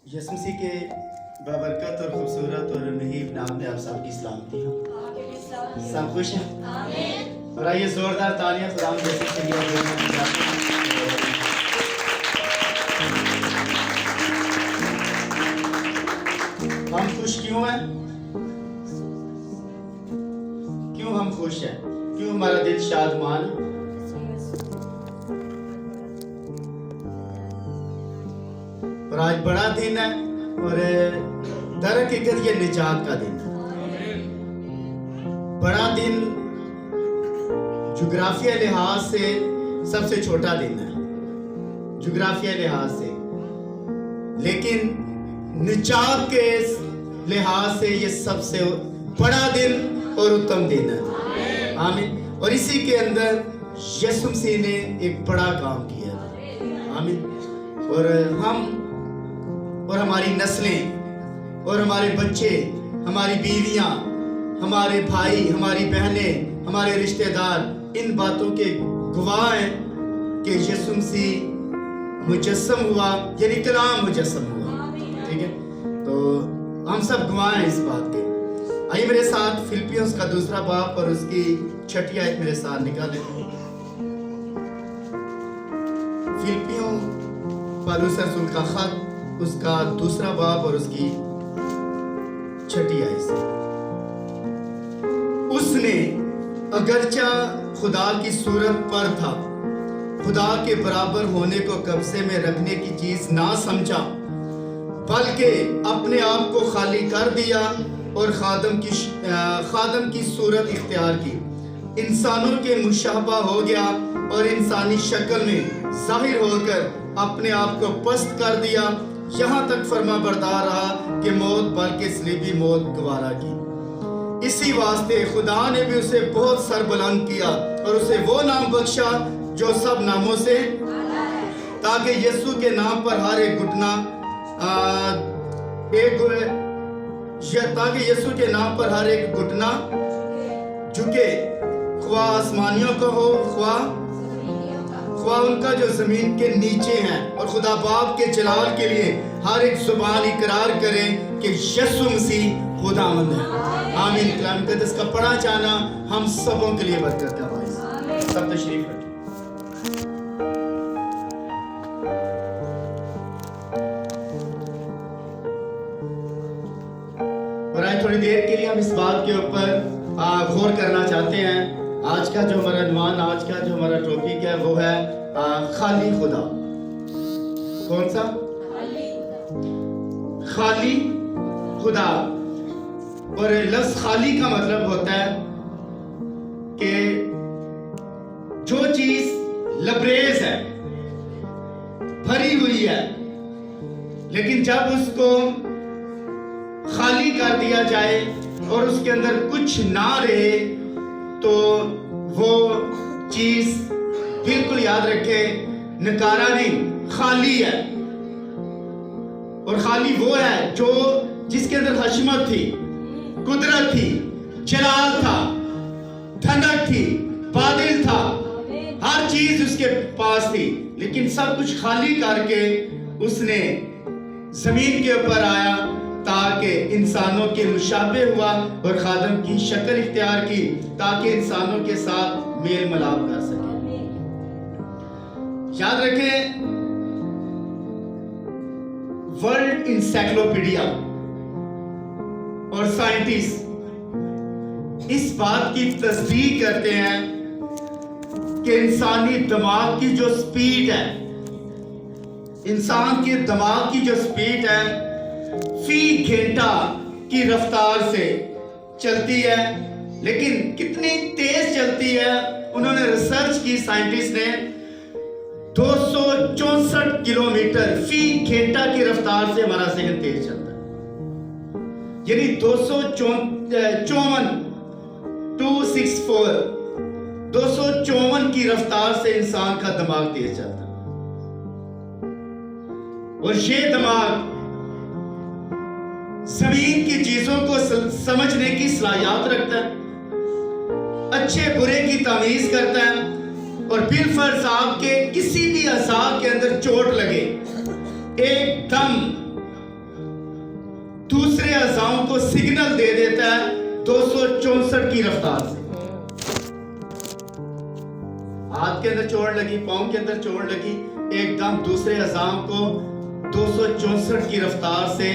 यसु मसीह के बाबरकत और खूबसूरत और मुहीब नाम में आप सबकी सलामती हो। सब खुश हैं? और आइए जोरदार तालियां खुदा जैसे के लिए। हम खुश क्यों हैं? क्यों हम खुश हैं? क्यों हमारा दिल शादमान है? और आज बड़ा दिन है और दरअसल ये निजात का दिन है। बड़ा दिन जुग्राफिया लिहाज से सबसे छोटा दिन है, जुग्राफिया लिहाज से, लेकिन निजात के लिहाज से ये सबसे बड़ा दिन और उत्तम दिन है। आमीन। और इसी के अंदर यीशु मसीह ने एक बड़ा काम किया। आमीन। और हम और हमारी नस्लें और हमारे बच्चे, हमारी बीवियां, हमारे भाई, हमारी बहनें, हमारे रिश्तेदार इन बातों के गवाह हैं कि यीशु मसीह मुजस्सम हुआ, यानी कलाम मुजस्सम हुआ। ठीक है, तो हम सब गवाह हैं इस बात के। आइए मेरे साथ फिलिपियों का दूसरा बाब और उसकी 6ठी आयत मेरे साथ निकालें। फिलिपियों पौलुस रसूल का खत, उसका दूसरा बाब और उसकी 6ठी आयत से। उसने अगरचा खुदा की सूरत पर था, खुदा के बराबर होने को कब्जे में रखने की चीज ना समझा, बल्कि अपने आप को खाली कर दिया और खादम की सूरत इख्तियार की। इंसानों के मुशाबा हो गया और इंसानी शक्ल में जाहिर होकर अपने आप को पस्त कर दिया, यहाँ तक फरमाबरदार रहा कि मौत बल्कि सलीबी मौत गवारा की। इसी वास्ते खुदा ने भी उसे बहुत सरबुलंद किया और उसे वो नाम बख्शा जो सब नामों से, ताकि यीशु के नाम पर हर एक घुटना ताकि यीशु के नाम पर हर एक घुटना झुके, ख्वा आसमानियों का हो, ख्वा उनका जो जमीन के नीचे हैं, और खुदा बाप के जलाल के लिए हर एक जुबान इकरार करे कि यीशु मसीह खुदावंद है। आमीन। कलाम मुकद्दस का पढ़ा जाना हम सबों के लिए बरकत का बाइस। सब तशरीफ रखें। और आज थोड़ी देर के लिए हम इस बात के ऊपर गौर करना चाहते हैं। आज का जो हमारा अनुमान, आज का जो हमारा टॉपिक है वो है खाली खुदा। कौन सा? खाली खुदा। और लफ्ज खाली का मतलब होता है कि जो चीज लबरेज है, भरी हुई है, लेकिन जब उसको खाली कर दिया जाए और उसके अंदर कुछ ना रहे तो वो चीज, बिल्कुल याद रखे, नकारा नहीं, खाली है। और खाली वो है जो जिसके अंदर हशमत थी, कुदरत थी, जलाल था, ठंडक थी, बादल था, हर चीज उसके पास थी, लेकिन सब कुछ खाली करके उसने जमीन के ऊपर आया ताकि इंसानों के मुशाबे हुआ और खादम की शक्ल इख्तियार की, ताकि इंसानों के साथ मेल मिलाप कर सके। याद रखें, वर्ल्ड इंसाइक्लोपीडिया और साइंटिस्ट इस बात की तस्दीक करते हैं कि इंसानी दिमाग की जो स्पीड है, इंसान के दिमाग की जो स्पीड है, फी घंटा की रफ्तार से चलती है। लेकिन कितनी तेज चलती है, उन्होंने रिसर्च की, साइंटिस्ट ने 264 किलोमीटर फी घंटा की रफ्तार से हमारा जहन तेज चलता है, यानी 254 की रफ्तार से इंसान का दिमाग तेज चलता है। और ये दिमाग जमीन की चीजों को समझने की सलाहियत रखता है, अच्छे बुरे की तमीज करता है, और बिलफर्ज आपके किसी भी अज़ा के अंदर चोट लगे एकदम अज़ाओं को सिग्नल दे देता है 264 की रफ्तार से। हाथ के अंदर चोट लगी, पाँव के अंदर चोट लगी, एकदम दूसरे अज़ाओं को 264 की रफ्तार से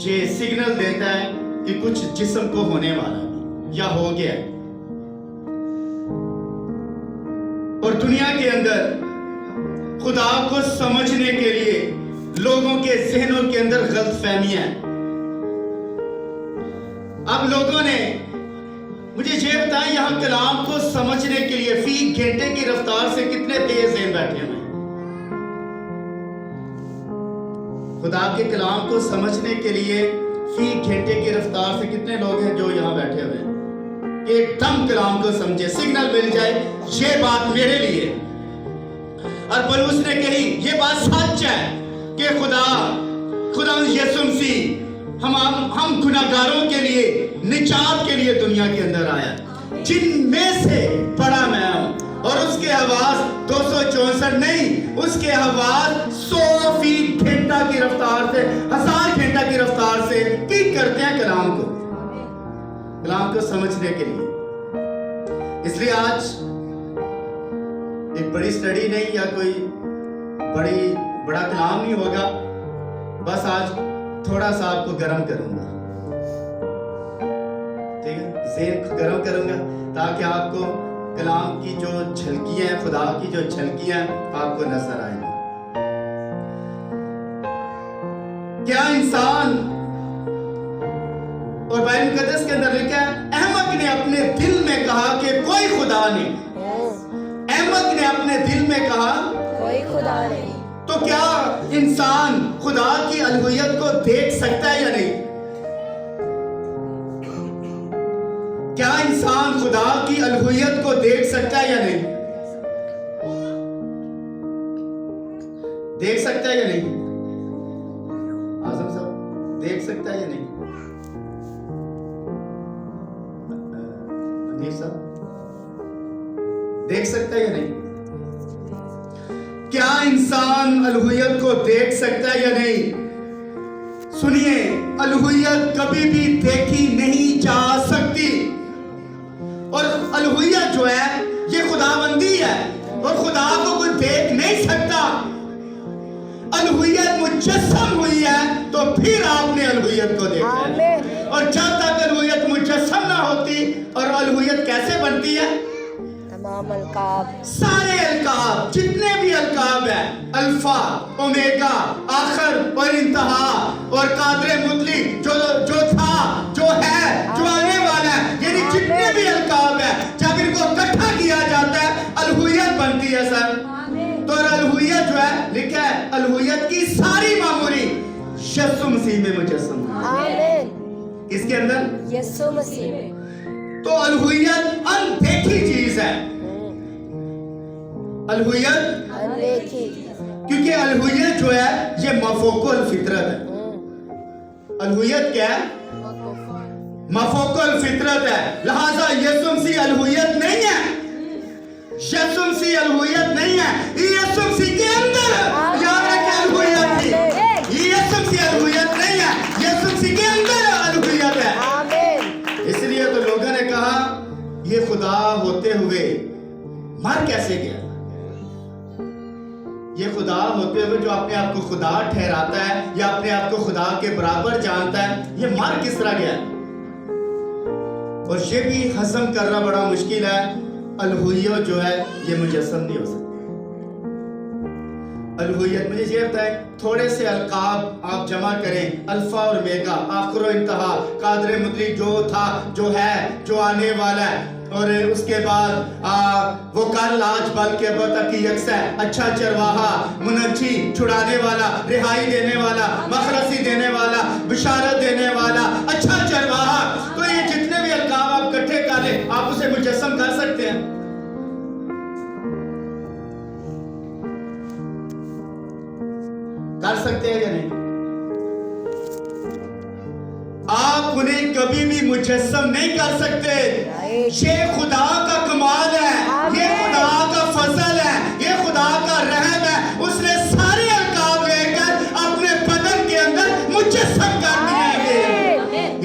ये सिग्नल देता है कि कुछ जिस्म को होने वाला है या हो गया है। और दुनिया के अंदर खुदा को समझने के लिए लोगों के जहनों के अंदर गलतफहमियां हैं। अब लोगों ने मुझे ये बताया, यहां कलाम को समझने के लिए फी घंटे की रफ्तार से कितने तेज जहन बैठे हुए हैं। खुदा के कलाम को समझने के लिए फी घंटे की रफ्तार से कितने लोग हैं जो यहां बैठे हुए हैं कि एकदम कलाम को समझे, सिग्नल मिल जाए ये बात मेरे लिए। और पौलुस ने कही ये बात सच है कि खुदा यीशु मसीह हम गुनाहगारों के लिए निजात के लिए दुनिया के अंदर आया, जिनमें से बड़ा मैं हूं। और उसके आवाज 264 नहीं, उसके आवाज 100 फीट घंटा की रफ्तार से, 1000 घंटा की रफ्तार से की करते हैं कलाम को समझने के लिए। इसलिए आज एक बड़ी स्टडी नहीं या कोई बड़ा कलाम नहीं होगा, बस आज थोड़ा सा आपको गर्म करूंगा, ठीक है, ज़हन गर्म करूंगा ताकि आपको कलाम की जो झलकियां हैं, खुदा की जो झलकियां आपको नजर आएंगी। क्या इंसान, और बाइबल मुकद्दस के अंदर लिखा है, अहमक ने अपने दिल में कहा कि कोई खुदा नहीं। अहमक ने अपने दिल में कहा कोई खुदा नहीं। तो क्या इंसान खुदा की अलूहियत को देख सकता है या नहीं? क्या इंसान खुदा की अलूहियत को देख सकता है या नहीं? देख सकता है या नहीं? आजम साहब देख सकता है या नहीं? अमीर साहब देख सकता है या नहीं? क्या इंसान अलूहियत को देख सकता है या नहीं? सुनिए, अलूहियत कभी भी देखी नहीं जा सकती। और अलूहियत जो है ये खुदाबंदी है, और खुदा को कोई देख नहीं सकता। अलूहियत मुजस्सम हुई है तो फिर आपने अलूहियत को देखा है। और जब तक अलूहियत मुजस्सम ना होती, और अलूहियत कैसे बनती है? तमाम अलकाब, सारे अलकाब, जितने भी अलकाब है, अल्फा, ओमेगा, आखिर और इंतहा, और कादरे मुतलिक, जो था, जो है, जो आने वाला है, यानी जितने भी अलकाब है, जब इनको इकट्ठा किया जाता है अलूहियत बनती है सर। तो अलूहियत जो है, लिखा है अलूहियत की सारी मामूरी यीशु मसीह में मुजस्सम है। आमीन। इसके अंदर यीशु मसीह में। तो अलूहियत अनदेखी चीज है। अलूहियत अनदेखी, क्योंकि अलूहियत जो है ये मफोकुल फितरत है। अलूहियत क्या है? मफोकुल फितरत है। लिहाजा यीशु मसीह अलूहियत नहीं है। यीशु मसीह अलूहियत नहीं है। यीशु मसीह के अंदर याद रखें अलूहियत थी। यीशु मसीह अलूहियत नहीं है, यीशु मसीह के अंदर अलूहियत है। आमीन। इसलिए तो लोगों ने कहा ये खुदा होते हुए मर कैसे गया? ये खुदा होते हुए जो अपने आप को खुदा ठहराता है या अपने आप को खुदा के बराबर जानता है, ये मर किस तरह गया? और ये भी हजम करना बड़ा मुश्किल है। अलूहियत जो है ये मुजस्सम नहीं हो सकती। अलूहियत, मुझे ये बताएं, थोड़े से अलकाब आप जमा करें, अल्फा और मेगा, आखिर और इंतहा, कादरे मुतलिक, जो था, जो है, जो आने वाला है, और उसके बाद वो कल आज बल के अब तक की यकसा, अच्छा चरवाहा, मुनज्जी, छुड़ाने वाला, रिहाई देने वाला, मखरसी देने वाला, बिशारत देने वाला, अच्छा चरवाहा। तो ये जितने भी अलकाब आप इकट्ठे कर ले, आप उसे मुजस्सम कर सकते हैं। कर सकते हैं या नहीं? आप उन्हें कभी भी मुजस्सम नहीं कर सकते। ये खुदा का कमाल है, ये खुदा का फजल है, ये खुदा का रहम है। उसने सारे अलकाब लेकर अपने बदन के अंदर मुजस्सम कर दिए।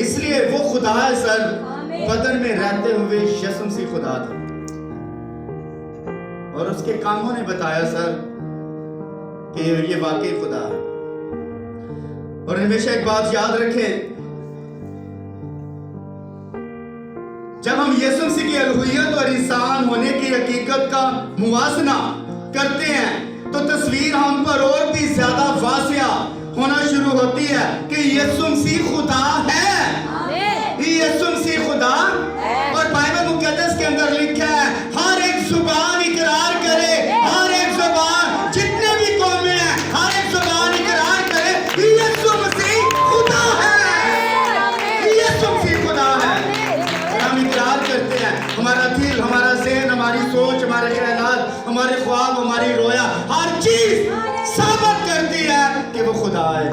सर बदन में रहते हुए यीशु मसीह खुदा था और उसके कामों ने बताया सर कि ये वाकई खुदा है। और हमेशा एक बात याद रखें, जब हम यीशु मसीह की अलूहियत और इंसान होने की हकीकत का मुवाजना करते हैं तो तस्वीर हम पर और भी ज्यादा वासिया होना शुरू होती है कि यीशु मसीह खुदा है। यीशु मसीह खुदा, और बाइबल मुकद्दस के अंदर लिखा है हर एक जुबान इकरार करे, हर एक जुबान, जितने भी कौमें हैं, हर एक जुबान इकरार करे कि यीशु मसीह खुदा है। यीशु मसीह खुदा है। हम इकरार करते हैं, हमारा दिल, हमारा ज़हन, हमारी सोच, हमारे ख्यालात, हमारे ख्वाब, हमारी रोया, हर चीज साबित करती है कि वो खुदा है।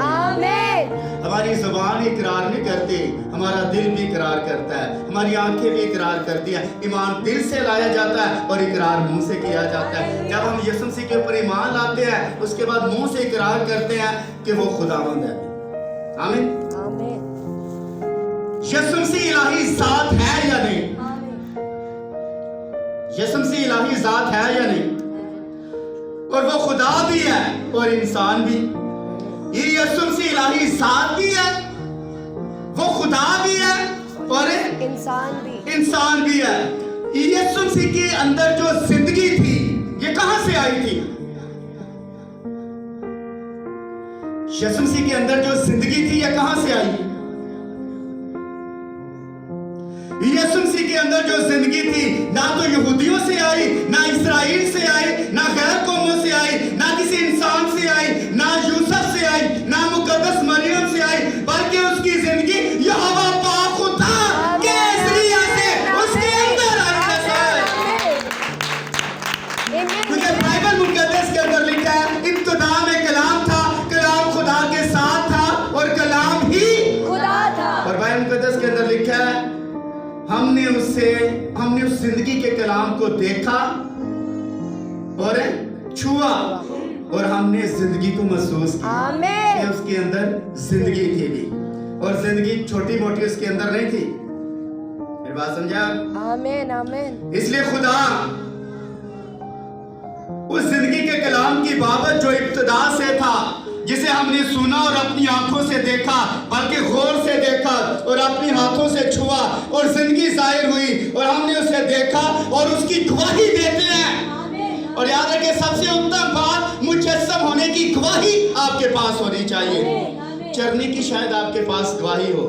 हमारी जुबान इकरार नहीं करती, हमारा दिल भी इकरार करता है, हमारी आंखें भी इकरार करती हैं। ईमान दिल से लाया जाता है और इकरार मुंह से किया जाता है। जब हम यीशु मसीह के ऊपर ईमान लाते हैं उसके बाद मुंह से इकरार करते हैं कि वो खुदावंद है। आमीन। यीशु मसीह इलाही जात है या नहीं? यीशु मसीह इलाही जात है या नहीं? और वो खुदा भी है और इंसान भी। ये यीशु मसीह इलाही जात भी है, वो खुदा भी है और इंसान भी है। यीशु मसीह के अंदर जो जिंदगी थी ये कहां से आई थी? यीशु मसीह के अंदर जो जिंदगी थी ये कहां से आई? यीशु मसीह के अंदर जो जिंदगी थी ना तो यहूदियों से आई, ना इस्राएल से आई, ना गैर कौमों से आई, ना किसी इंसान से आई, ना यूसुफ से आई, ना मुकद्दस मरियम से आई, बल्कि उसकी जिंदगी यहोवा पाक खुदा के जरिए से उसके अंदर आई। क्योंकि बाइबल मुकद्दस के अंदर लिखा है इब्तिदा में कलाम था, कलाम खुदा के साथ था और कलाम ही खुदा था। और बाइबल मुकद्दस के अंदर लिखा है हमने उस जिंदगी के कलाम को देखा और छुआ और हमने जिंदगी को महसूस किया। उसके अंदर जिंदगी थी भी, और जिंदगी छोटी मोटी उसके अंदर नहीं थी। मेरी बात समझा? आमीन आमीन। इसलिए खुदा उस जिंदगी के कलाम की बाबत जो इब्तिदा से था, जिसे हमने सुना और अपनी आंखों से देखा, बल्कि गौर से देखा और अपने हाथों से छुआ और जिंदगी जाहिर हुई और हमने उसे देखा और उसकी गवाही देते हैं। और याद रखिए सबसे उत्तम बात, मुजस्सम होने की गवाही आपके पास होनी चाहिए। चरनी की शायद आपके पास गवाही हो,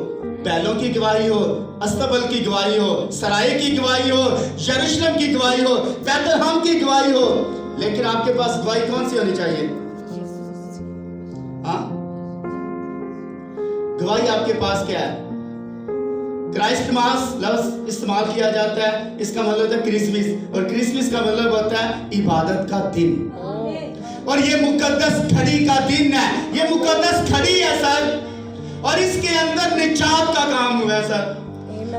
बैलों की गवाही हो, अस्तबल की गवाही हो, सराय की गवाही हो, यरूशलेम की गवाही हो, बैतलहम की गवाही हो, लेकिन आपके पास गवाही कौन सी होनी चाहिए? हाँ, गवाही आपके पास क्या है? क्राइस्ट मास लफ्ज इस्तेमाल किया जाता है, इसका मतलब होता है क्रिसमस, और क्रिसमस का मतलब होता है इबादत का दिन। और ये मुकद्दस घड़ी का दिन है, ये मुकद्दस घड़ी है सर, और इसके अंदर निजात का काम हुआ है सर।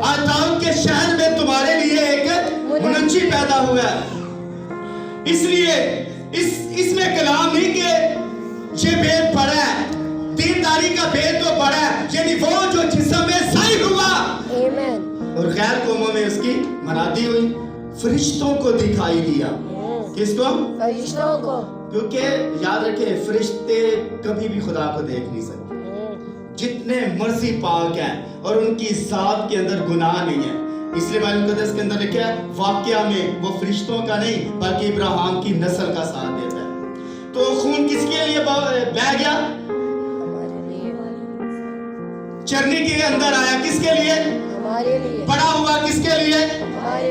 आज दाऊद के शहर में तुम्हारे लिए एक मुनज्जी पैदा हुआ है। इसलिए इसमें कलाम नहीं कि ये भेद पड़ा है, दीनदारी का भेद तो पड़ा है, यानी वो जो जिस्म में ज़ाहिर हुआ और गैर कौमों में उसकी मनादी हुई, फरिश्तों को दिखाई दिया। किसको? फरिश्तों को। क्योंकि याद रखे फरिश्ते कभी भी खुदा को देख नहीं सकते, जितने मर्जी पाक हैं और उनकी जात के अंदर गुनाह नहीं है। इसलिए बाइबल मुकद्दस के अंदर लिखा है वाकया में वो फरिश्तों का नहीं बल्कि इब्राहिम की नस्ल का साथ देता है। तो खून किसके लिए बह गया? चरनी के अंदर आया किसके लिए? हमारे लिए। बड़ा हुआ किसके लिए?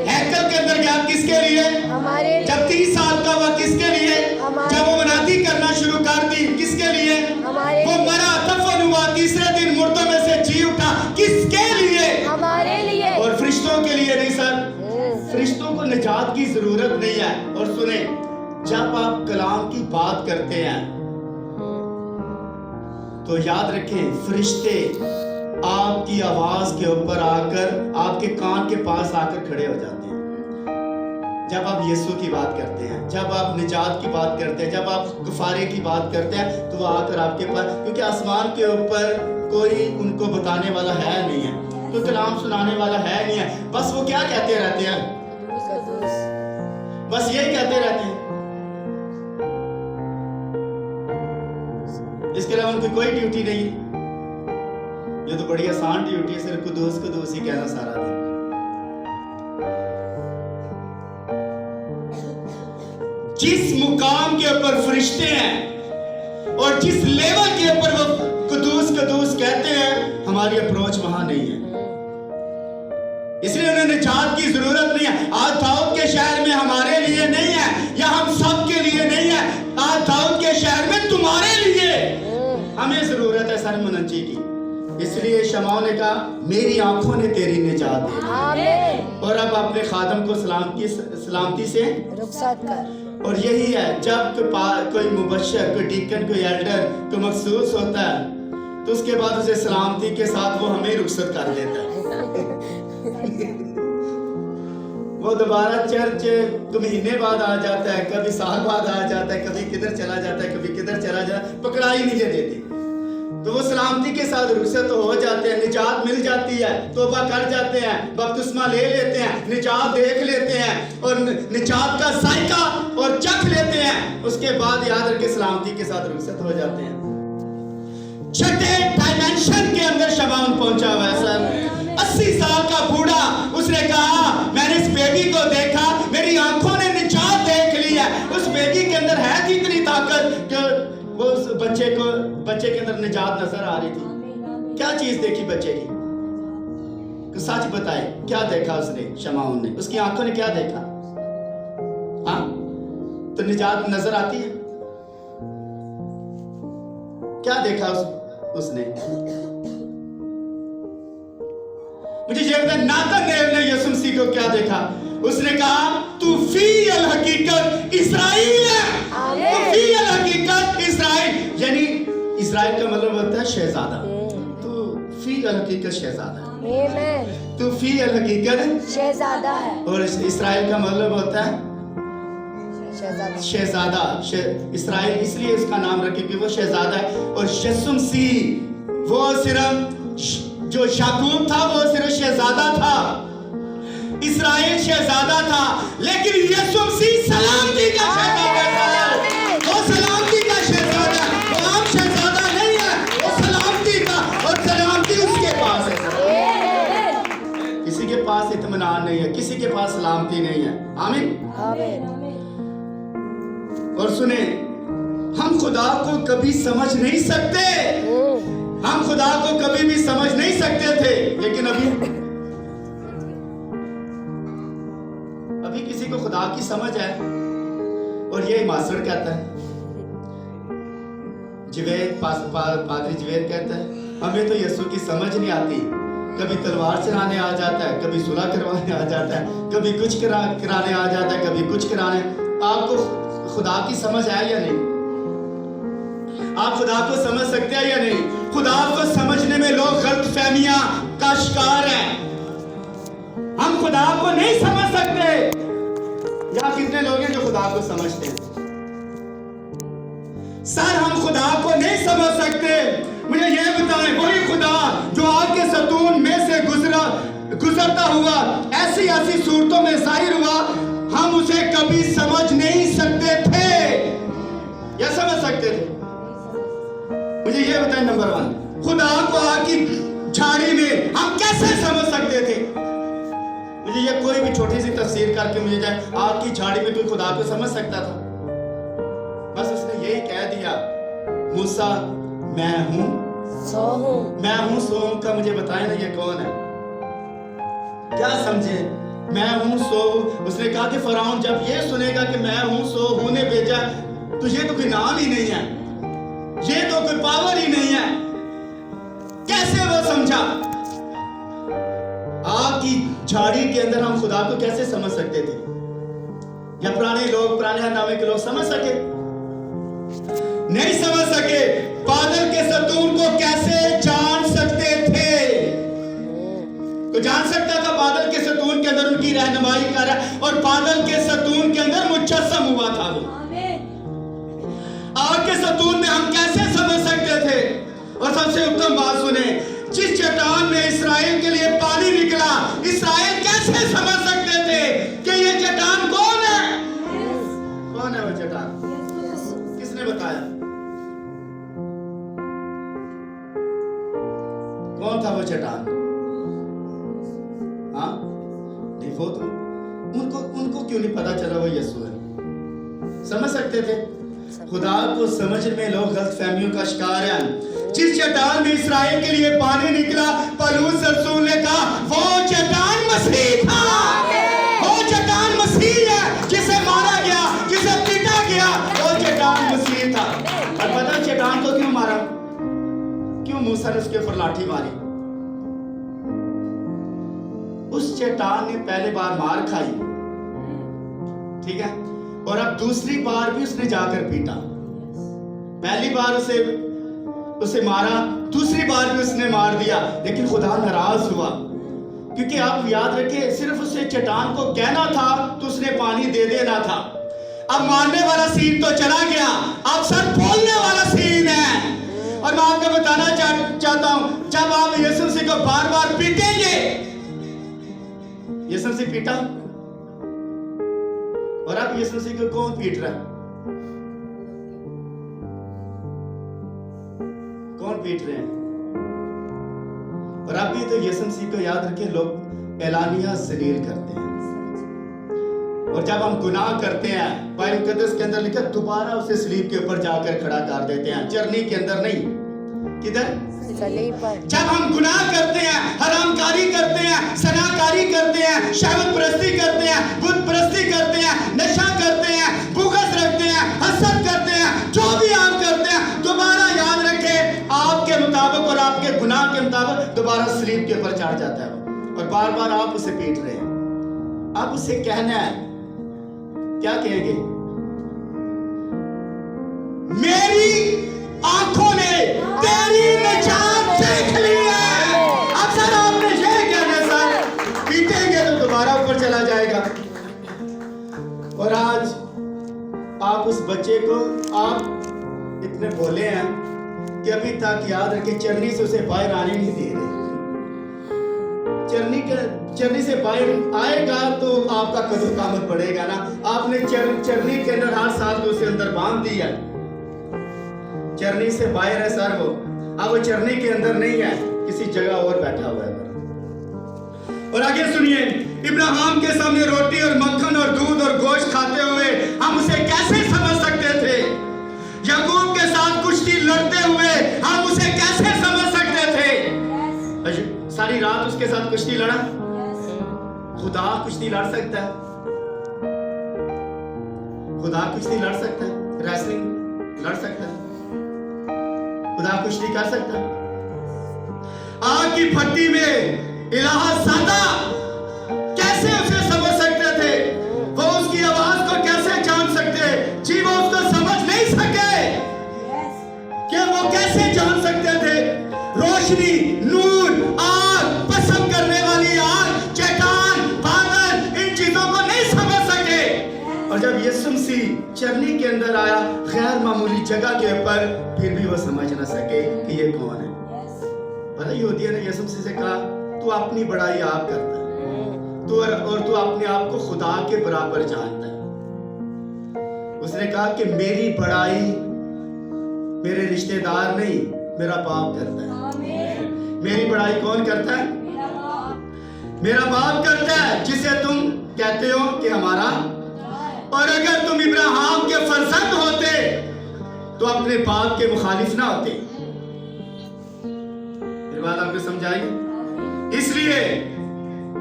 हैकल के अंदर गया किसके लिए? हमारे लिए। जब 30 साल का हुआ किसके लिए? जब वो मनादी करना शुरू कर दी किसके लिए? हमारे। वो मरा दफन हुआ, तीसरे दिन मुर्दों में से जी उठा किसके लिए? हमारे लिए। और फरिश्तों के लिए नहीं सर, फरिश्तों को निजात की जरूरत नहीं है। और सुने, जब आप कलाम की बात करते हैं तो याद रखें फरिश्ते आपकी आवाज के ऊपर आकर आपके कान के पास आकर खड़े हो जाते हैं। जब आप यीशु की बात करते हैं, जब आप निजात की बात करते हैं, जब आप गफारे की बात करते हैं, तो वो आकर आपके पास, क्योंकि आसमान के ऊपर कोई उनको बताने वाला है नहीं है, कोई कलाम सुनाने वाला है नहीं है। बस वो क्या कहते रहते हैं, कदूस। बस यही कहते रहते हैं, इसके अलावा उनकी कोई ड्यूटी नहीं है। ये तो बड़ी आसान ड्यूटी है, सिर्फ कुदूस कुदूस ही कहना सारा दिन। जिस मुकाम के ऊपर फरिश्ते हैं और जिस लेवल के ऊपर वो कुदूस कुदूस कहते हैं, हमारी अप्रोच वहां नहीं है, इसलिए उन्हें निजात की जरूरत नहीं है। आज दाऊद के शहर में हमारे लिए नहीं है, या हम सब के लिए नहीं है, आज दाऊद के शहर में तुम्हारे लिए हमें जरूरत है सर मुनज्जी की। इसलिए शमाओ ने कहा, मेरी आंखों ने तेरी निजात दे दी, आमीन। और अब अपने खादम को सलामती से रुखसत कर। और यही है, जब कोई मुबशर, कोई डीकन, कोई एल्डर को महसूस होता है, तो उसके बाद उसे सलामती के साथ वो हमें रुखसत कर देता है। वो दोबारा चर्च महीने बाद आ जाता है, कभी साल बाद आ जाता है, कभी किधर चला जाता है, कभी किधर चला जाता है, पकड़ा ही नहीं देती। तो वो सलामती के साथ रुखसत हो जाते हैं, निजात मिल जाती है, तौबा कर जाते हैं, बपतिस्मा ले लेते हैं, निजात देख लेते हैं और निजात का जायका और चख लेते हैं। उसके बाद याद रखे सलामती के साथ रुखसत हो जाते हैं। छठे डायमेंशन के अंदर शबान पहुंचा हुआ है सर। 80 साल का बूढ़ा, उसने कहा, मैंने इस बेबी को देखा, मेरी आंखों ने निजात देख ली है। उस बेबी के अंदर है कितनी ताकत कि वो उस बच्चे के अंदर निजात नजर आ रही थी। क्या चीज देखी बच्चे की, सच बताए, क्या देखा उसने, शमाउन ने, उसकी आंखों ने क्या देखा? हाँ, तो निजात नजर आती है। क्या देखा उसने? मुझे ये बताया, नाथानेल ने यीशु मसीह को क्या देखा? उसने कहा, तू फी अल हकीकत इस्राएल है, तू फी अल हकीकत इस्राएल, यानी इस्राएल का मतलब होता है शहजादा। तू फी अल हकीकत शहजादा, आमीन। तू फी अल हकीकत शहजादा है, और इस्राएल का मतलब होता है शहजादा। इस्राएल इसलिए उसका नाम रखे कि वो शहजादा है। और यीशु मसीह वो सिर्फ जो याकूब था वो सिर्फ शहजादा था, इस्राएल शहजादा था, लेकिन यीशु मसीह सलामती का शहजादा था। वो सलामती का शहजादा, वो आम शहजादा नहीं है, वो सलामती का, और सलामती उसके पास है। किसी के पास इत्मीनान नहीं है, किसी के पास सलामती नहीं है। आमीन, आमीन। और सुने, हम खुदा को कभी समझ नहीं सकते, हम खुदा को कभी भी समझ नहीं सकते थे, लेकिन अभी किसी को खुदा की समझ है। और ये मास्टर कहता है, पादरी जवेद कहता है, हमें तो यीशु की समझ नहीं आती, कभी तलवार चलाने आ जाता है, कभी सुलह करवाने आ जाता है, कभी कुछ कराने आ जाता है, कभी कुछ कराने। आपको खुदा की समझ है या नहीं? आप खुदा को समझ सकते हैं या नहीं? खुदा को समझने में लोग गलत फहमियां का शिकार हैं। हम खुदा को नहीं समझ सकते। यहाँ कितने लोग हैं जो खुदा को समझते हैं? सर, हम खुदा को नहीं समझ सकते। मुझे यह बताएं, वही खुदा जो आग के सतून में से गुजरता हुआ ऐसी ऐसी सूरतों में जाहिर हुआ, हम उसे कभी समझ नहीं सकते थे या समझ सकते थे? मुझे ये बताएं, नंबर 1, खुदा को आग की झाड़ी में हम कैसे समझ सकते थे? मुझे ये कोई भी छोटी सी तफसीर करके मुझे जाए, आग की झाड़ी में कोई खुदा को समझ सकता था? बस उसने यही कह दिया, मूसा मैं हूं सो का मुझे बताए ना ये कौन है, क्या समझे? मैं हूं सो। उसने कहा कि फराउन जब ये सुनेगा कि मैं हूं सो हूं ने भेजा, तो ये तो कोई नाम ही नहीं है, ये तो कोई पावर ही नहीं है। कैसे वो समझा? आग की झाड़ी के अंदर हम खुदा को कैसे समझ सकते थे? या पुराने हरनामे के लोग समझ सके? नहीं समझ सके। बादल के सतून को कैसे जान सकते थे? तो जान सकता था बादल के सतून के अंदर उनकी रहनुमाई कर रहा है, और बादल के सतून के अंदर मुजस्सम हुआ था वो। आग के सतून में हम कैसे समझ सकते थे? और सबसे उत्तम बात सुने, जिस चट्टान में इसराइल के लिए पानी निकला, इसराइल कैसे समझ सकते थे कि ये चट्टान कौन है? कौन है वो चट्टान? किसने बताया? कौन था वो चट्टान? हाँ, देखो तो उनको क्यों नहीं पता चला वो यीशु है? समझ सकते थे? खुदा को समझ में लोग गलतफहमियों का शिकार हैं। जिस चट्टान में इसराइल के लिए पानी निकला, पौलुस रसूल ने कहा वो चट्टान मसीह था। वो चट्टान मसीह है, जिसे मारा गया, जिसे पीटा गया, वो चट्टान मसीह था। और पता चट्टान को क्यों मारा? क्यों मूसा ने उसके ऊपर लाठी मारी? उस चट्टान ने पहले बार मार खाई, ठीक है, और अब दूसरी बार भी उसने जाकर पीटा। पहली बार उसे मारा, दूसरी बार भी उसने मार दिया, लेकिन खुदा नाराज हुआ, क्योंकि आप याद रखिए, सिर्फ उसे चट्टान को कहना था तो उसने पानी दे देना था। अब मारने वाला सीन तो चला गया, अब सर बोलने वाला सीन है। और मैं आपको बताना चाहता हूं, जब आप यीशु मसीह को बार बार पीटेंगे, यीशु मसीह पीटा, और अब यीशु मसीह को कौन पीट रहा है? कौन पीट रहे हैं? और अब भी तो यीशु मसीह को याद रखें, लोग एलानिया जलील करते हैं, और जब हम गुनाह करते हैं, बाइबल मुकद्दस के अंदर लिखा दोबारा उसे सलीब के ऊपर जाकर खड़ा कर देते हैं, चरनी के अंदर नहीं, किधर? जब हम गुनाह करते हैं, हरामकारी करते हैं, सनाकारी करते हैं, शहवत परस्ती करते हैं, बुत परस्ती करते हैं, नशा करते हैं, बुग़्ज़ रखते हैं, हसद करते हैं, जो भी आप करते हैं, दोबारा याद रखें, आपके मुताबिक और आपके गुनाह के मुताबिक दोबारा सलीब के ऊपर चढ़ जाता है, और बार बार आप उसे पीट रहे हैं। अब उसे कहना है, क्या कहेंगे? मेरी आंखों ने तेरी निजात देख ली है। अब सर आपने ये कहना, सर पीटेंगे तो दोबारा ऊपर चला जाएगा। और आज आप उस बच्चे को, आप इतने भोले हैं कि अभी तक याद रखे चरनी से उसे बाहर आने नहीं दे रहे। चरनी से बाहर आएगा तो आपका कदम कामत बढ़ेगा ना। आपने चरनी के अंदर हर साल तो उसे अंदर बांध दिया, चरनी से बाहर है सर वो, अब वो चरनी के अंदर नहीं है, किसी जगह और बैठा हुआ है। और आगे सुनिए, इब्राहिम के सामने रोटी और मक्खन और दूध और गोश्त खाते हुए हम उसे कैसे समझ सकते थे? याकूब के साथ कुश्ती लड़ते हुए हम उसे कैसे समझ सकते थे? सारी रात उसके साथ कुश्ती लड़ा। खुदा कुश्ती लड़ सकता है? खुदा कुश्ती लड़ सकता है? रेसलिंग लड़ सकता है? खुदा कुश्ती कर सकता है? आग की भट्टी में इलाहा ज़ादा कैसे उसे समझ सकते थे? वो उसकी आवाज को कैसे जान सकते? जी वो उसको समझ नहीं सके कि वो कैसे जान सकते थे? रोशनी, नूर, आग, पसंद करने वाली आग, चट्टान, बादल, इन चीजों को नहीं समझ सके। और जब यीशु मसीह चरनी के अंदर आया, गैर मामूली जगह के ऊपर, फिर भी वो समझ ना सके कि ये कौन है। पता यहूदियों ने यीशु मसीह से कहा, तू अपनी बड़ाई आप करता है, तू अपने आप को खुदा के बराबर जानता है। उसने कहा कि मेरी बड़ाई मेरे रिश्तेदार नहीं, मेरा बाप करता है। मेरी बड़ाई कौन करता है? मेरा बाप करता है, जिसे तुम कहते हो कि हमारा। और अगर तुम इब्राहिम के फर्जंद होते तो अपने बाप के मुखालिफ ना होते। ये बात आपको समझाई? इसलिए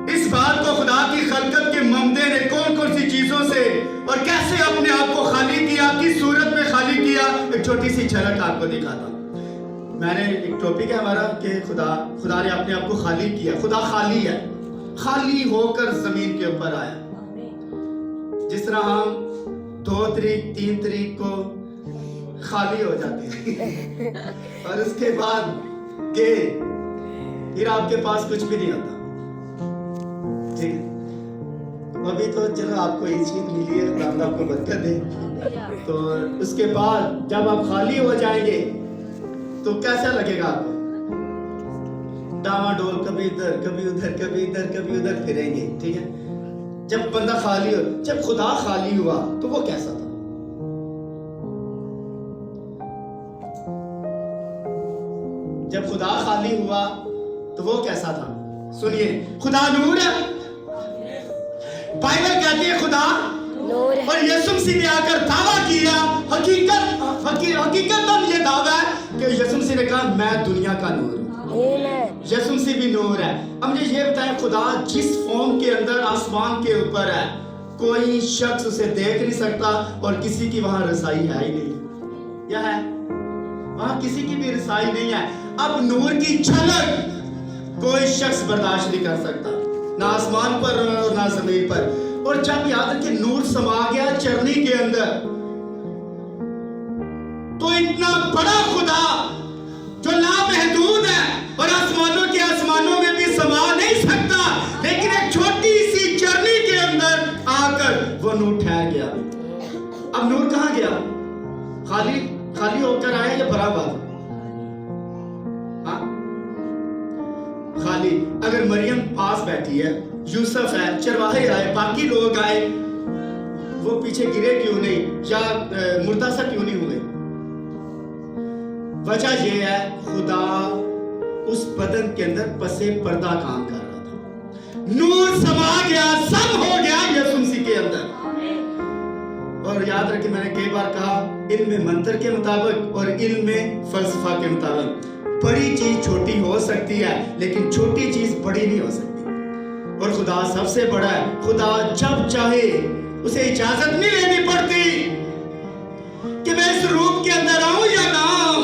इस बात को खुदा की खलकत के ममदे ने कौन कौन सी चीजों से और कैसे अपने आप को खाली किया, किस सूरत में खाली किया, एक छोटी सी झलक आपको दिखाता हूं। मैंने एक टॉपिक है हमारा कि खुदा ने अपने आप को खाली किया। खुदा खाली है, खाली होकर जमीन के ऊपर आया। जिस तरह हम 2 तारीख 3 तारीख को खाली हो जाते हैं और उसके बाद के फिर आपके पास कुछ भी नहीं होता, ठीक है। अभी तो चलो आपको ये चीज मिली है, अल्लाह आपको बरकत दे। तो उसके बाद जब आप खाली हो जाएंगे तो कैसा लगेगा आपको? डामाडोल, कभी इधर कभी उधर, कभी इधर कभी उधर फिरेंगे, ठीक है। जब बंदा खाली हो, जब खुदा खाली हुआ तो वो कैसा था? जब खुदा खाली हुआ तो वो कैसा था? सुनिए, खुदा नूर है। बाइबल कहती है खुदा नूर है। और यीशु मसीह ने आकर दावा किया, हकीकतन ये दावा है कि यीशु मसीह ने कहा मैं दुनिया का नूर हूं। आमीन। यीशु मसीह भी नूर है। अब मुझे ये बताएं, खुदा जिस फॉर्म के अंदर आसमान के ऊपर है, कोई शख्स उसे देख नहीं सकता और किसी की वहां रसाई है ही नहीं। क्या है? वहां किसी की भी रसाई नहीं है। अब नूर की झलक कोई शख्स बर्दाश्त नहीं कर सकता, ना आसमान पर और ना जमीन पर। और जब याद रखिए नूर समा गया चरनी के अंदर, तो इतना बड़ा खुदा जो लामहदूद है और आसमानों के आसमानों में भी समा नहीं सकता, लेकिन एक छोटी सी चरनी के अंदर आकर वो नूर ठहर गया। अब नूर कहां गया? खाली खाली होकर आया या बराबर? हाँ, खाली। अगर मरियम पास बैठी है, यूसुफ है, चरवाहे आए, बाकी लोग आए, वो पीछे गिरे क्यों नहीं या मुर्दा सा क्यों नहीं हुए? वजह यह है खुदा उस बदन के अंदर पसे पर्दा काम कर रहा था। नूर समा गया, सब हो गया यीशु मसीह के अंदर। और याद रखिए, मैंने कई बार कहा, इल्म मंत्र के मुताबिक और इल्म फलसफा के मुताबिक बड़ी चीज छोटी हो सकती है, लेकिन छोटी चीज बड़ी नहीं हो सकती। और खुदा सबसे बड़ा है। खुदा जब चाहे उसे इजाजत नहीं लेनी पड़ती कि मैं इस रूप के अंदर आऊं या ना आऊं,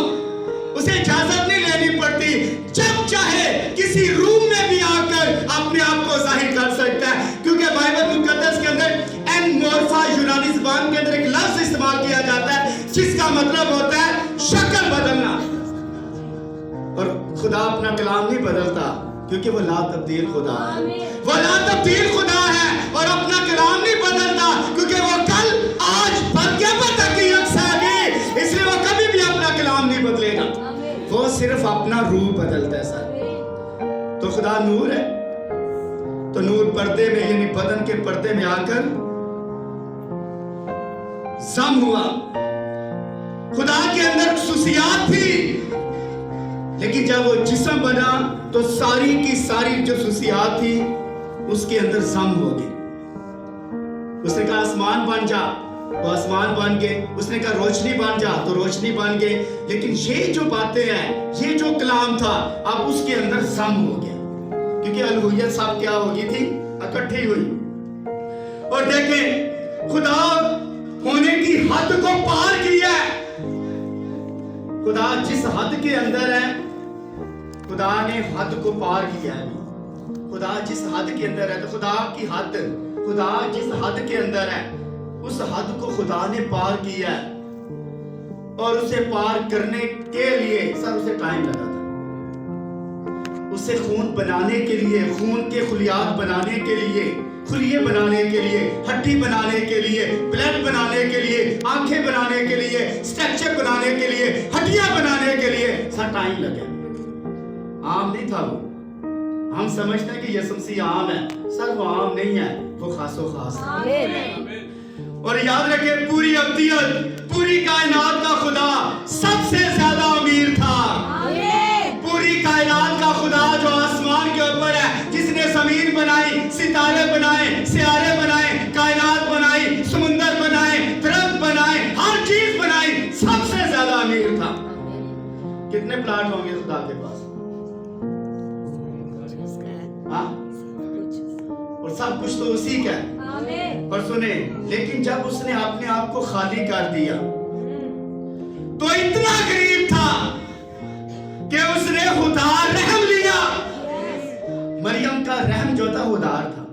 उसे इजाजत नहीं लेनी पड़ती। जब चाहे किसी रूम में भी आकर अपने आप को जाहिर कर सकता है, क्योंकि बाइबल मुकद्दस के अंदर एनमोर्फा यूनानी ज़बान के अंदर एक लफ्ज इस्तेमाल किया जाता है जिसका मतलब होता है शक्ल बदलना। और खुदा अपना कलाम नहीं बदलता, क्योंकि वो ला तब्दील खुदा है। वो ला तब्दील खुदा है और अपना कलाम नहीं बदलता, क्योंकि वो कल आज बल्कि तक की यकसा है, इसलिए वो कभी भी अपना कलाम नहीं बदलेगा। वो सिर्फ अपना रूप बदलता है सर। तो खुदा नूर है, तो नूर पर्दे में यानी बदन के पर्दे में आकर जम हुआ। खुदा के अंदर खुसूसियात थी, लेकिन जब वो जिस्म बना तो सारी की सारी जो खुसूसियात थी उसके अंदर जम हो गई। उसने कहा आसमान बन जा, तो आसमान बन गए। उसने कहा रोशनी बन जा, तो रोशनी बन गए। लेकिन ये जो बातें हैं, ये जो कलाम था, अब उसके अंदर जम हो गया, क्योंकि अलूहियत सब क्या होगी थी? इकट्ठी हुई। और देखें, खुदा होने की हद को पार किया है। खुदा जिस हद के अंदर है, खुदा ने हद को पार किया है। खुदा जिस हद के अंदर है, तो खुदा की हद, खुदा जिस हद के अंदर है, उस हद को खुदा ने पार किया है। और उसे पार करने के लिए सर उसे टाइम लगा था। उसे खून बनाने के लिए, खून के खुलियात बनाने के लिए, खुलिये बनाने के लिए, हड्डी बनाने के लिए, ब्लड बनाने के लिए, आंखें बनाने के लिए, स्ट्रक्चर बनाने के लिए, हड्डियां बनाने के लिए सर टाइम लगे। आम नहीं था वो। हम समझते हैं कि यीशु मसीह आम है, सर वो आम नहीं है, वो खासो खास है। और याद रखें, पूरी अब्दियत, पूरी कायनात का खुदा सबसे ज्यादा अमीर था। पूरी कायनात का खुदा जो आसमान के ऊपर है, जिसने जमीन बनाई, सितारे बनाए, सियारे बनाए, कायनात बनाई, समुंदर बनाए, दरख्त बनाए, हर चीज बनाई, सबसे ज्यादा अमीर था। कितने प्लाट होंगे खुदा के पास? हाँ? और सब कुछ तो उसी का है। और सुने, लेकिन जब उसने अपने आप को खाली कर दिया तो इतना गरीब था कि उसने खुदा रहम लिया। मरियम का रहम जो था उदार था,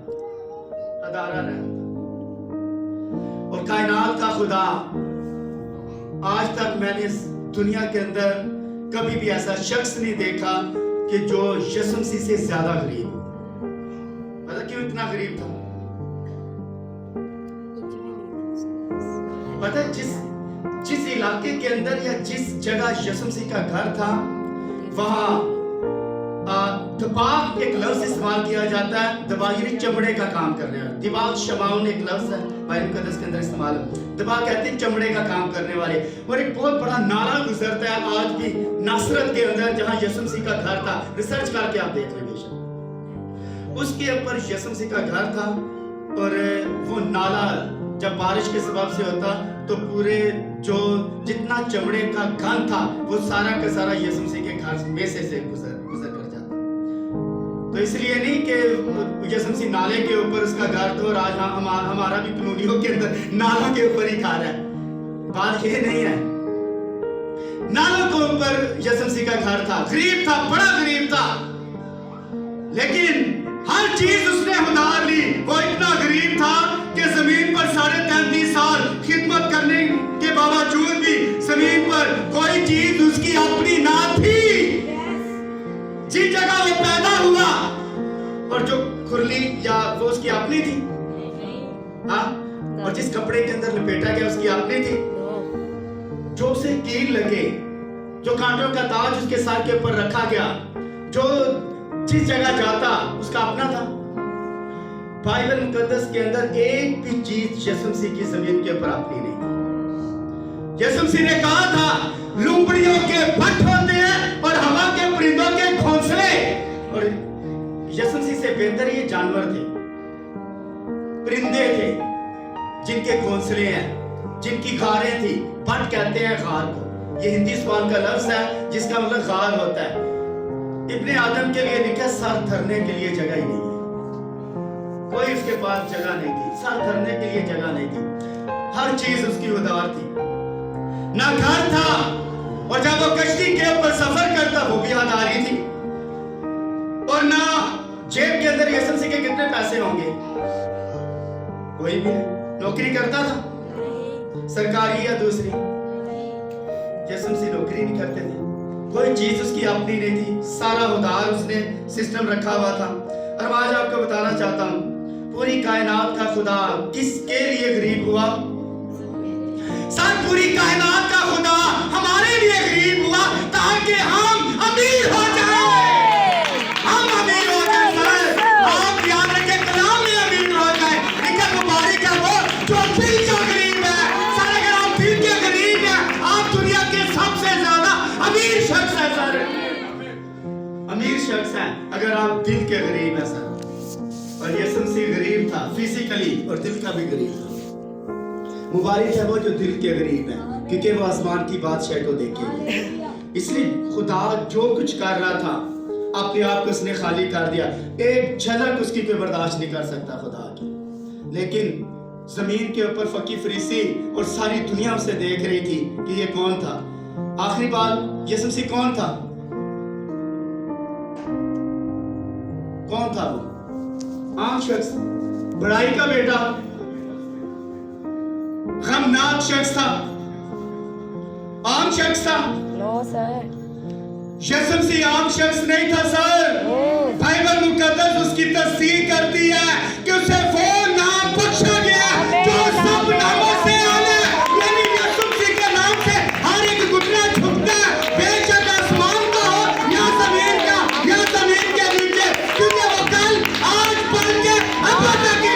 अदारा रहम। और कायनात का खुदा, आज तक मैंने इस दुनिया के अंदर कभी भी ऐसा शख्स नहीं देखा कि जो यीशु मसीह से ज्यादा गरीब। पता क्यों इतना गरीब था? पता जिस इलाके के अंदर या जिस जगह यीशु मसीह का घर था, वहां दिबाग एक लफ्ज इस्तेमाल किया जाता है, दिबाग यानी चमड़े का काम करने वाले। दिबाग शमाउन एक लफ्ज है बाइबल मुकद्दस के अंदर इस्तेमाल है। दिबाग कहते हैं चमड़े का काम करने वाले। और एक बहुत बड़ा नाला गुजरता है आज भी नासरत के अंदर, जहां यीशु मसीह का घर था। रिसर्च करके आप देख लेंगे, उसके ऊपर यीशु मसीह का घर था। और वो नाला जब बारिश के सबब से होता तो पूरे जो जितना चमड़े का गंद था वो सारा का सारा यीशु मसीह के घर में से गुजर कर जाता। तो इसलिए नहीं कि यीशु मसीह नाले के ऊपर उसका घर था और आज हमारा भी कॉलोनियों के अंदर नालों के ऊपर ही घर है। बात ये नहीं है, नालों के ऊपर यीशु मसीह का घर था। गरीब था, बड़ा गरीब था, लेकिन हर चीज उसने उधार ली। वो इतना गरीब था कि जमीन पर 33.5 साल खिदमत करने के बावजूद भी जमीन पर कोई चीज उसकी अपनी ना थी। जिस जगह वो पैदा हुआ और जो खुरली या वो उसकी अपनी थी, हाँ, और जिस कपड़े के अंदर लपेटा गया उसकी अपनी थी। जो उसे कील लगे, जो कांटों का ताज उसके सर के ऊपर रखा गया, जो जिस जगह जाता उसका अपना था। बाइबल मुकद्दस के अंदर एक भी चीज यीशु मसीह की जमीन के ऊपर अपनी नहीं थी। यीशु मसीह ने कहा था लुम्बड़ियों के भट्ट होते हैं और हवा के परिंदों के घोंसले। और यीशु मसीह से बेहतर ये जानवर थे, परिंदे थे जिनके घोंसले हैं, जिनकी गारें थी। भट्ट कहते हैं गार को, ये हिंदी ज़बान का लफ्ज है जिसका मतलब गार होता है। इब्ने आदम के लिए लिखा सर धरने के लिए जगह ही नहीं है, कोई उसके पास जगह नहीं थी, सर धरने के लिए जगह नहीं थी। हर चीज उसकी उधार थी, ना घर था। और जब वो कश्ती के ऊपर सफर करता वो भी आधारी थी। और ना जेब के अंदर यीशु मसीह के कितने पैसे होंगे, कोई भी नहीं। नौकरी करता था, सरकारी या दूसरी। यीशु मसीह नौकरी नहीं करते थे, कोई चीज उसकी अपनी नहीं थी, सारा उधार उसने सिस्टम रखा हुआ था। और आज आपको बताना चाहता हूं, पूरी कायनात का खुदा किसके लिए गरीब हुआ? सर पूरी कायनात का खुदा हमारे लिए गरीब हुआ ताकि हम अमीर हो जाए। हम अमीर हो जाए सर, आप याद रखें, कलाम में अमीर हो जाए। लेकिन मुबारक है वो जो दिल का गरीब है। सर अगर आप दिल के गरीब हैं, आप दुनिया के सबसे ज्यादा अमीर शख्स है सर, अमीर शख्स है अगर आप दिल के गरीब है सर। और यीशु मसीह गरीब था फिजिकली और दिल का भी गरीब था। मुबारक है वो जो दिल के गरीब है, क्योंकि वो आसमान की बादशाह को देखेंगे। इसलिए खुदा जो कुछ कर रहा था अपने आप को उसने खाली कर दिया। एक झलक उसकी कोई बर्दाश्त नहीं कर सकता खुदा की। लेकिन जमीन के ऊपर फकीर फरीसी और सारी दुनिया उसे देख रही थी कि ये कौन था। आखिरी बार यीशु मसीह कौन था? कौन था वो? आम शख्स, बड़ाई का बेटा, गमनाक शख्स था, आम शख्स था। नो सर, यीशु मसीह आम शख्स नहीं था सर। बाइबल मुकद्दस उसकी तस्दीक करती है कि उसे वो नाम बख्शा गया जो सब नामों से आला है। यानी यीशु मसीह के नाम से हर एक घुटना झुकता है, बेशक आसमान का हो या जमीन का या जमीन के नीचे, क्योंकि वो कल आज बन के अब तक ही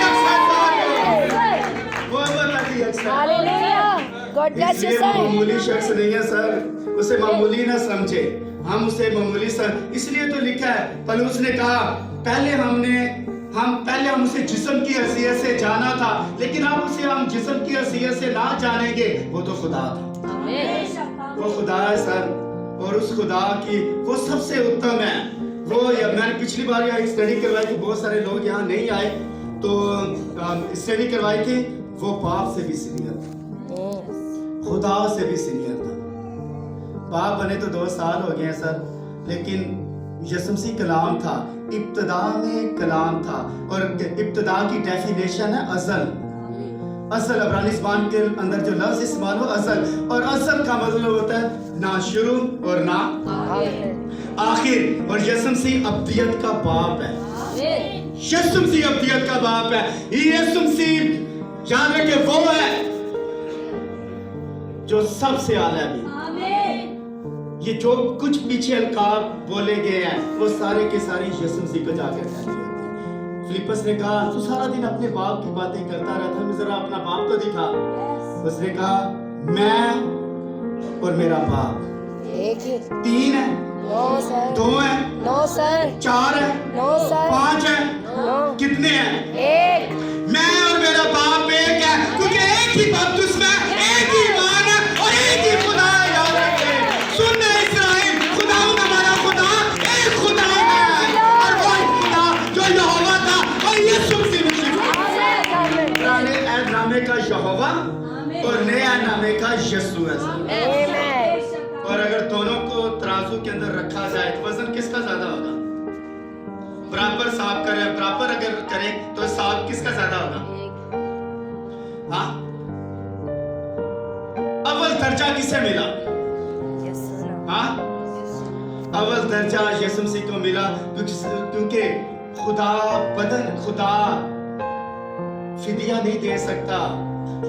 वो अब तक ही hallelujah, God bless you sir. मामूली शख्स नहीं है सर, उसे मामूली ना समझे, हम उसे मामूली सर। इसलिए तो लिखा है, पौलुस ने कहा पहले हम उसे जिस्म की हैसियत से जाना था, लेकिन अब उसे हम जिस्म की हैसियत से ना जानेंगे। वो तो खुदा था, वो खुदा है सर। और उस खुदा की वो सबसे उत्तम है। वो मैंने पिछली बार यहाँ स्टडी करवाई थी, बहुत सारे लोग यहाँ नहीं आए तो स्टडी करवाई थी। वो बाप से भी सीनियर था, खुदा से भी सीनियर था। बाप बने तो 2 साल हो गए हैं सर, लेकिन यीशु मसीह कलाम था, इब्तिदा में कलाम था। और इब्तिदा की डेफिनेशन है अज़ल। अज़ल अब्रानी ज़बान के अंदर जो लफ्ज़ इस्तेमाल हो अज़ल, और अज़ल का मतलब होता है ना शुरू और ना आखिर। और यीशु मसीह अब्दियत का बाप है, यीशु मसीह अब्दियत का बाप है। यीशु मसीह याद रखे वो है जो सबसे आला भी। ये जो कुछ पीछे अलकाब बोले गए हैं वो सारे के सारे यीशु मसीह को जाकर कहते होते हैं। फिलिप्पस ने कहा तू सारा दिन अपने बाप की बातें करता रहता है, जरा अपना बाप तो दिखा। उसने कहा मैं और मेरा बाप एक ही। 3 है, नो सर। 2 है, नो सर। 4 है, नो सर। 5 है, नो। कितने हैं? एक। मैं और मेरा बाप एक है, क्योंकि एक ही बपतिस्मा में एक ही ईमान है और एक ही खुदा है। याद रखे, सुन इस्राएल, खुदा हमारा खुदा एक खुदा है, और वही खुदा जो यहोवा था और यीशु मसीह में पुराने नामे का यहोवा और नया नामे का यीशु है। आमीन। और अगर दोनों को तराजू के अंदर रखा जाए तो वजन किसका ज्यादा होगा? बराबर साफ करे, बराबर अगर करे तो साफ किसका ज्यादा होगा? हाँ, अव्वल दर्जा किसे मिला? हाँ, अव्वल दर्जा यीशु मसीह को मिला, क्योंकि खुदा फिदिया नहीं दे सकता।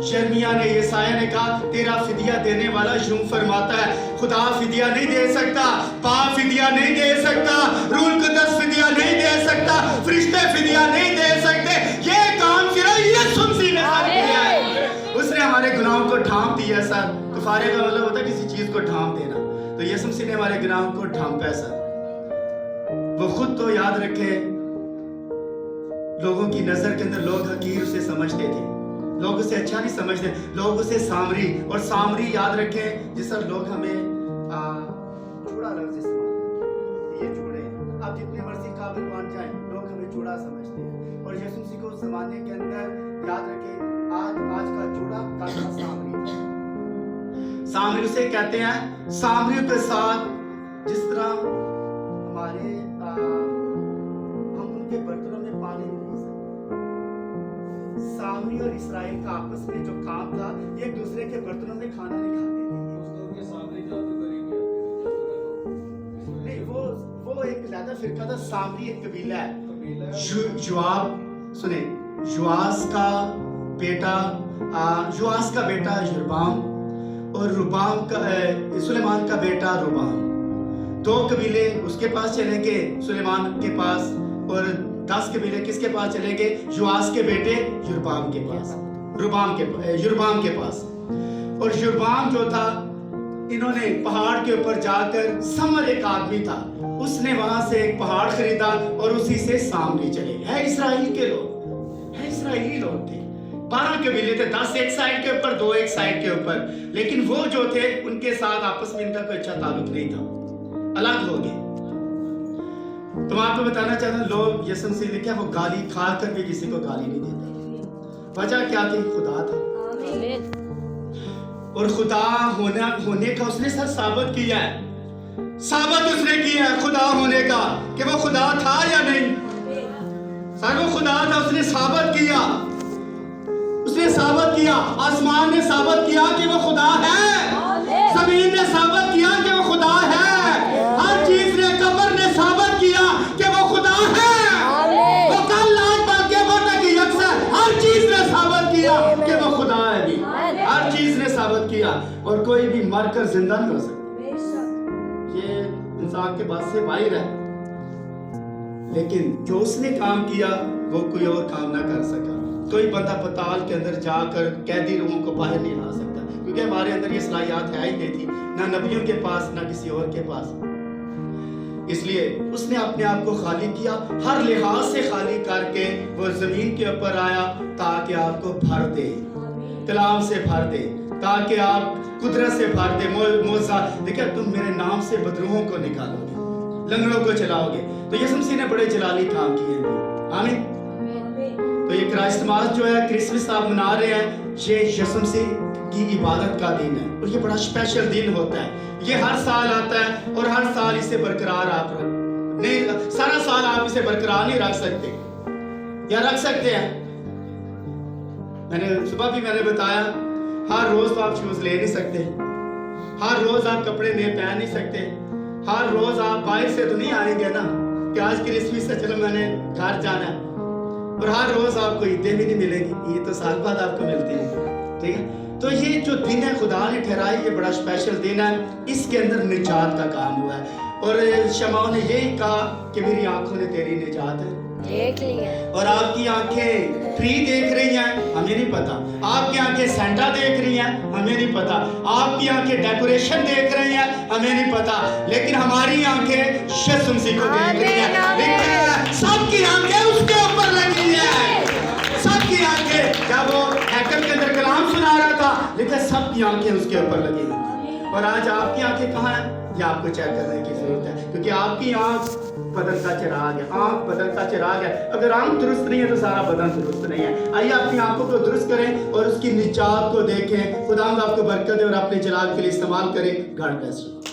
यिर्मयाह ने, यशायाह ने कहा तेरा फिदिया देने वाला यूं फरमाता है, खुदा फिदिया नहीं दे सकता, पाप फिदिया नहीं दे सकता, रूह कुद्दस फिदिया नहीं दे सकता, फरिश्ते फिदिया नहीं दे सकते। ये काम सिर्फ यीशु मसीह ने किया है। उसने हमारे गुनाहों को ढांप दिया सर। कफारे का मतलब होता है किसी चीज को ढांप देना, तो यीशु मसीह ने हमारे गुनाहों को ढांपा है सर। वो खुद तो याद रखे, लोगों की नजर के अंदर लोग हकीर उसे समझते थे, लोग उसे अच्छा नहीं समझते, लोग उसे सामरी, और सामरी याद रखें जिस तरह लोग हमें चूड़ा लफ्ज़ इस्तेमाल करते हैं, ये चूड़े आप जितने मर्जी काबिल बन जाएं लोग हमें चूड़ा समझते हैं। और यीशु मसीह को उस जमाने के अंदर याद रखें, आज का चूड़ा कल का सामरी था। सामरी उसे कहते हैं, सामरियों के साथ जिस तरह हमारे हम उनके बर्तनों में पानी नहीं दे सकते, सामरी और इस्राएल का आपस में जो काम था, एक दूसरे के बर्तनों में खाना नहीं खाते थे। नहीं, वो एक अलग फिरका था। सामरी एक कबीला है। सुने, युआस का बेटा यरबाम और रुबाम का सुलेमान का बेटा रुबाम, 2 कबीले उसके पास चले गए सुलेमान के पास, और 10 कबीले किसके पास चले गए? युआस के बेटे यरबाम के पास, युरबाम के पास। और युरबाम जो था, इन्होंने पहाड़ के ऊपर जाकर, समर एक आदमी था, उसने वहां से एक पहाड़ खरीदा और उसी से सामरी चले। है इस्राएल के लोग, है इस्राएली लोग थे, 12 कबीले थे, 10 एक साइड के ऊपर, 2 एक साइड के ऊपर, लेकिन वो जो थे उनके साथ आपस में इनका कोई अच्छा ताल्लुक नहीं था, अलग हो गए। तो मैं आपको बताना चाहता हूं, लोग यीशु मसीह लिखा वो गाली खाकर भी किसी को गाली नहीं देते। वजह क्या थी? खुदा था, और खुदा होने का उसने सर साबित किया है, साबित उसने किया है खुदा होने का, कि वो खुदा था या नहीं। सर वो खुदा था, उसने साबित किया, उसने साबित किया। आसमान ने साबित किया कि वो खुदा है, जमीन ने साबित किया कि वो खुदा है, हर चीज ने, कब्र ने साबित किया कि वो खुदा है, वो कल आज बल्कि वो तक यकसा, हर चीज ने साबित किया कि वो खुदा है भी, हर चीज ने साबित किया, और कोई भी मरकर जिंदा नहीं हो सकता। ये इंसान के पास से बाहर है, लेकिन जो उसने काम किया वो कोई और काम ना कर सका। कोई बंदा पताल के अंदर जाकर कैदी रूहों को बाहर नहीं ला सकता, क्योंकि हमारे अंदर ये सलाहियत है ही नहीं थी, ना नबियों के पास ना किसी और के पास। इसलिए उसने अपने आप को खाली किया, हर लिहाज से खाली करके वो जमीन के ऊपर आया ताकि आपको भर दे, कलाम से भर दे, ताकि आप कुदरत से भर दे। मौजा देखिए, तुम मेरे नाम से बदरूहों को निकालोगे, लंगड़ों को चलाओगे। तो यीशु मसीह ने बड़े जलाली काम किए हैं। आमीन। तो ये क्राइस्टमास जो है, क्रिसमस आप मना रहे हैं, ये यीशु मसीह की इबादत का दिन है, और ये बड़ा स्पेशल दिन होता है। ये हर साल आता है, और हर साल इसे बरकरार आप नहीं, सारा साल आप इसे बरकरार नहीं रख सकते, या रख सकते हैं। मैंने सुबह भी बताया, हर रोज तो आप शूज ले नहीं सकते, हर रोज आप कपड़े नए पहन नहीं सकते, हर रोज आप बाहर से तो नहीं आएंगे ना कि आज क्रिसमस से चलो मैंने घर जाना है, और हर रोज आपको ईदें भी नहीं मिलेंगी, ईद तो साल बाद आपको मिलती है, ठीक है। तो ये जो दिन है खुदा ने ठहराया, ये बड़ा स्पेशल दिन है, इसके अंदर निजात का काम हुआ है। और शमाओ ने यही कहा कि मेरी आंखों ने तेरी निजात देख लिया। और आपकी आंखें ट्री देख रही हैं, हमें नहीं पता। आपकी आंखें सेंटा देख रही हैं, हमें नहीं पता। आपकी आंखें डेकोरेशन देख रही हैं, हमें नहीं पता। लेकिन हमारी आंखें यीशु मसीह को देख रही हैं। लेकिन सबकी आंखें उसके ऊपर लगी हैं। सबकी आंखें, जब वो हैकल के अंदर कलाम सुना रहा था, लेकिन सबकी आंखें उसके ऊपर लगी हैं। और आज आपकी आंखें कहाँ हैं, ये आपको चेक करने की जरूरत है, क्योंकि आपकी आंख बदन का चिराग है। आंख बदन का चिराग है। अगर आंख दुरुस्त नहीं है तो सारा बदन दुरुस्त नहीं है। आइए अपनी आंखों को दुरुस्त करें और उसकी निजात को देखें। खुदा आपको बरकत दे और अपने जलाल के लिए इस्तेमाल करें। God bless you.